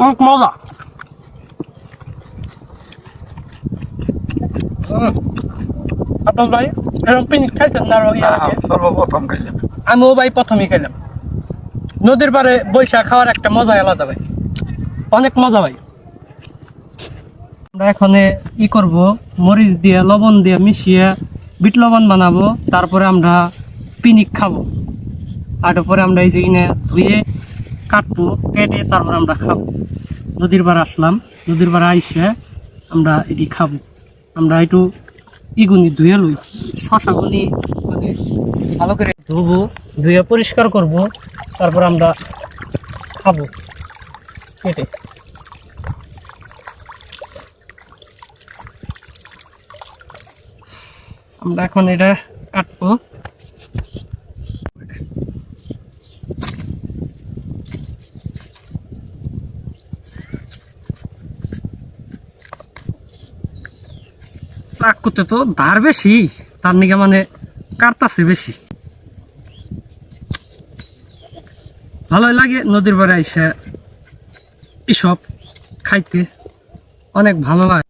অনেক মজা। আপনার ভাই এরকম পিকনিক খাইছেন না? সর্বপ্রথম খাইলাম। আমিও ভাই প্রথমেই খেলাম। নদীর পাড়ে বৈশাখ খাওয়ার একটা মজাই আলাদা ভাই, অনেক মজা ভাই। আমরা এখন ই করব, মরিচ দিয়ে লবণ দিয়ে মিশিয়ে বিট লবণ বানাবো, তারপরে আমরা পিকনিক খাবো। আর পরে আমরা এই যে কিনে ধুয়ে কাটবো, কেটে তারপর আমরা খাবো। নদীর পাড়ে আসলাম, নদীর পাড়ে আইসে আমরা এটি খাবো। আমরা একটু ইগুনি ধুয়ে লই, শশাগুনি মানে ভালো করে ধুবো, ধুয়ে পরিষ্কার করব, তারপর আমরা খাবো কেটে। আমরা এখন এটা কাটবো। চাক করতে তো ধার বেশি, তার নিকে মানে কাটতাছে বেশি। ভালোই লাগে নদীর পাড়ে এসে এসব খাইতে, অনেক ভালো লাগে।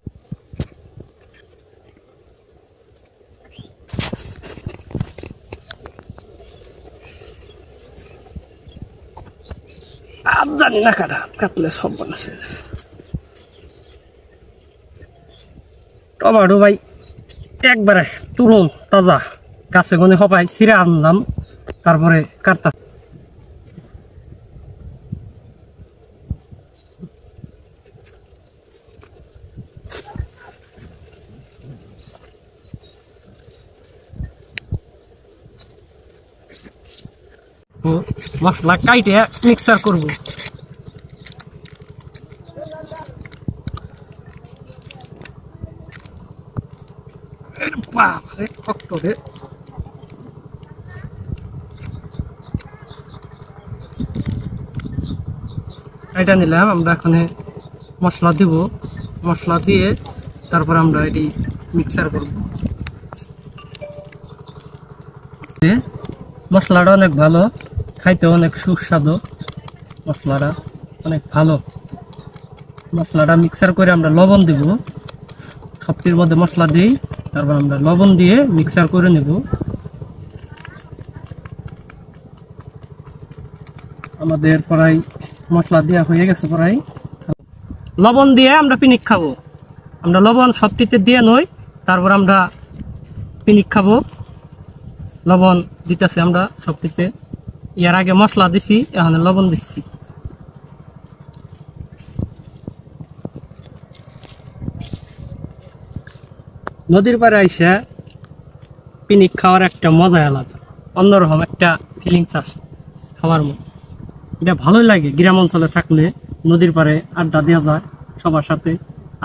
আর জানি না কাটলে সব বানাস হয়ে যায়। টমেটো ভাই একবারে তুরুন তাজা, গাছে গনে হবাই ছিঁড়ে আনলাম, তারপরে কাটতা। মশলা কাইটে মিক্সার করবো। বাবারে শক্ত রে। এটা নিলাম, আমরা এখানে মশলা দিব, মশলা দিয়ে তারপর আমরা এটি মিক্সার করব। মশলাটা অনেক ভালো, খাইতে অনেক সুস্বাদু, মশলাটা অনেক ভালো। মশলাটা মিক্সার করে আমরা লবণ দিব, সবটির মধ্যে মশলা দিই, তারপর আমরা লবণ দিয়ে মিক্সার করে নেব। আমাদের প্রায় মশলা দেওয়া হয়ে গেছে, প্রায় লবণ দিয়ে আমরা পিকনিক খাবো। আমরা লবণ সবটিতে দিয়ে নই, তারপর আমরা পিকনিক খাবো। লবণ দিতেছে আমরা সবটিতে, এর আগে মশলা দিছি, এখন লবণ দিচ্ছি। নদীর পাড়ে আইসা পিকনিক খাওয়ার একটা মজাই আলাদা, অন্যরকম একটা ফিলিংস আসে খাওয়ার মতো। এটা ভালোই লাগে, গ্রাম অঞ্চলে থাকলে নদীর পাড়ে আড্ডা দেওয়া যায়, সবার সাথে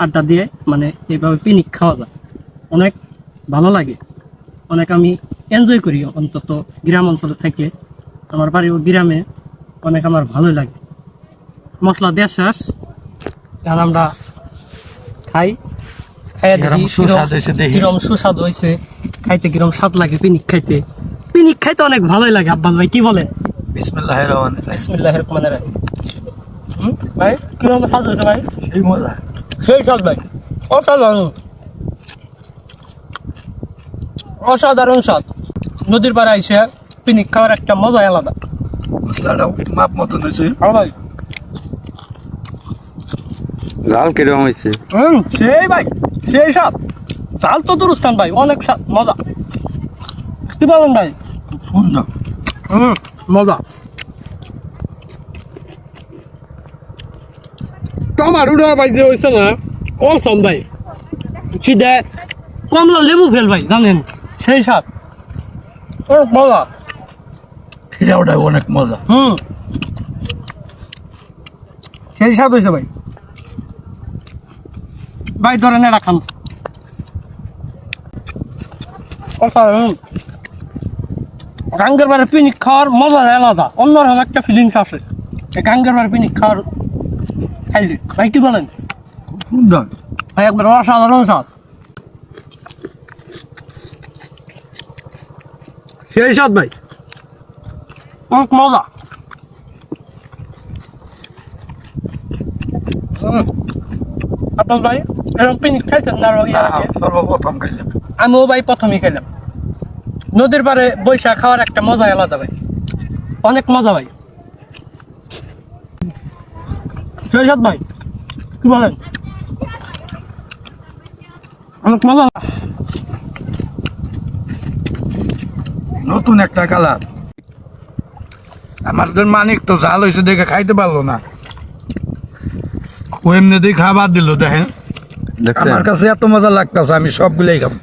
আড্ডা দিয়ে মানে এইভাবে পিকনিক খাওয়া যায়, অনেক ভালো লাগে। অনেক আমি এনজয় করি, অন্তত গ্রাম অঞ্চলে থাকলে। আমার বাড়িও গ্রামে, অনেক আমার ভালোই লাগে। মশলা দেওয়া শেষ, এখন আমরা খাই, খাইয়া দেখি কিরম সুস্বাদু হয়েছে, খাইতে কিরম স্বাদ লাগে। পিকনিক খাইতে অনেক ভালোই লাগে। আব্বাস ভাই কি বলে? বিসমিল্লাহির রহমানির রহিম। ভাই কিরম স্বাদ হয়েছে ভাই? সেই মজা, সেই স্বাদ ভাই, অসাধারণ, অসাধারণ স্বাদ। নদীর পাড়ে আইসে পিকনিক খাওয়ার একটা মজাই আলাদা। মশলাটা মাপ মতন হয়েছে। ভাই ঝাল কিরকম হয়েছে? সেই ভাই, সেই স্বাদ। চাল তো দুরস্থান ভাই, অনেক স্বাদ, মজা। কি বলেন ভাই? সুন্দর। মজা। টমাটো ভাই যে হয়েছে না, অসম ভাই, সিধা কমলা লেবু ফেল ভাই, জানেন সেই স্বাদ, মজা। খিরাওটা অনেক মজা। সেই স্বাদ হয়েছে ভাই। ভাই ধরেন এটা খান, গাঙ্গের বারে পিকনিক খাওয়ার মজা আলাদা, অন্যরকম একটা ফিলিংস আসে গাঙ্গের বারে পিকনিক খাওয়ার খাইলে। ভাই কি বলেন? খুব সুন্দর ভাই, একবার অসাধারণ স্বাদ, সেই স্বাদ ভাই, অনেক মজা। আব্বাস ভাই এরকম পিকনিক খাইছেন না আরো এর আগে? সর্বপ্রথম খাইলাম। আমিও ভাই প্রথমেই খেলাম। নদীর পাড়ে বৈশাখ খাওয়ার একটা মজা আলাদা ভাই, অনেক মজা ভাই। সৈয়দ ভাই কি বলেন? অনেক মজা। নতুন একটা কালার। আমাদের মানিক তো জাল হয়েছে দেখে খাইতে পারলো না, ও এমনিতেই খাবার দিল। দেখেন দেখছেন আমার কাছে এত মজা লাগতেছে, আমি সবগুলোই খাবো।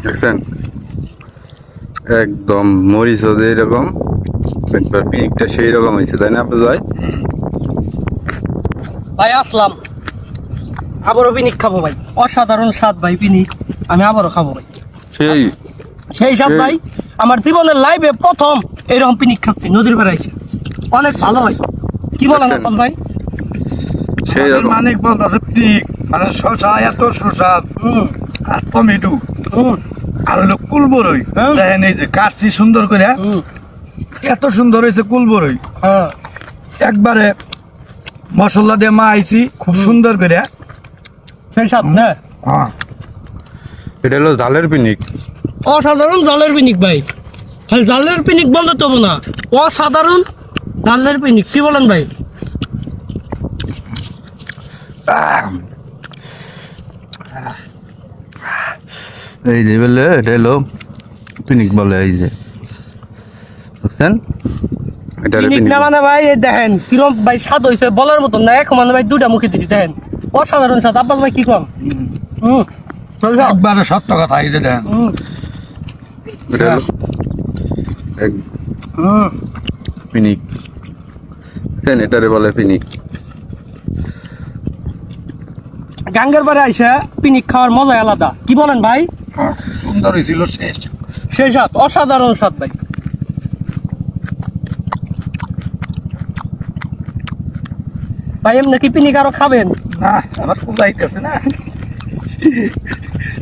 দেখছেন একদম মরিচ ওদের এরকম, একবার পিকটা সেই রকম হয়েছে, তাই না আব্বাস ভাই? ভাই আসলাম, আবারও পিনিক খাবো ভাই। অসাধারণ স্বাদ ভাই পিনিক, আমি আবারও খাবো ভাই। সেই সেই স্বাদ ভাই, আমার জীবনের লাইফে প্রথম এরকম পিনিক খাচ্ছি নদীর পাড়ে এসে। অনেক ভালো ভাই, কি বলেন দেখছেন? আব্বাস ভাই? সেই আমাদের রকম মানিক বলতেছে ঠিক, মানে শসা এত সুস্বাদ, হুম আর টমেটো হুম আর হলো কুলবরই। হুম। দেখেন এই যে কাটছি সুন্দর করে, হুম এত সুন্দর হয়েছে কুলবরই। হ্যাঁ একবারে মশলা দিয়ে মাইছি খুব সুন্দর করে। সেই স্বাদ না, হ্যাঁ এটা হলো জালের পিনিক। অসাধারণ জালের পিনিক ভাই। খালি জালের পিনিক বলতে তো না, অসাধারণ জালের পিনিক, কি বলেন ভাই? এই যে বলে এটা হলো পিনিক বলে, এই যে বুঝছেন, এটা হলো পিনিক পিনিক। না মানে ভাই এই দেখেন কিরম ভাই স্বাদ হয়েছে বলার মতন না। এখন মানে ভাই দুটা মুখে দিচ্ছি, দেখেন অসাধারণ স্বাদ। আব্বাস ভাই কি কম? হুম চল যাও। একবারে সত্য কথা, এই যে দেখেন। হুম এটা হলো এক হুম পিনিক, বুঝছেন, এটারে বলে পিনিক। গাঙ্গের পাড়ে আইসা পিনিক খাওয়ার মজা আলাদা, কি বলেন ভাই? হ্যাঁ, সুন্দর হয়েছিল শেষ। সেই স্বাদ, অসাধারণ স্বাদ ভাই। ভাই এমনি কি পিনিক আরো খাবেন? না আমার কুলাইতেছে না,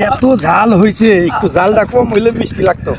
এত ঝাল হয়েছে, একটু ঝালটা কম হইলে মিষ্টি লাগতো।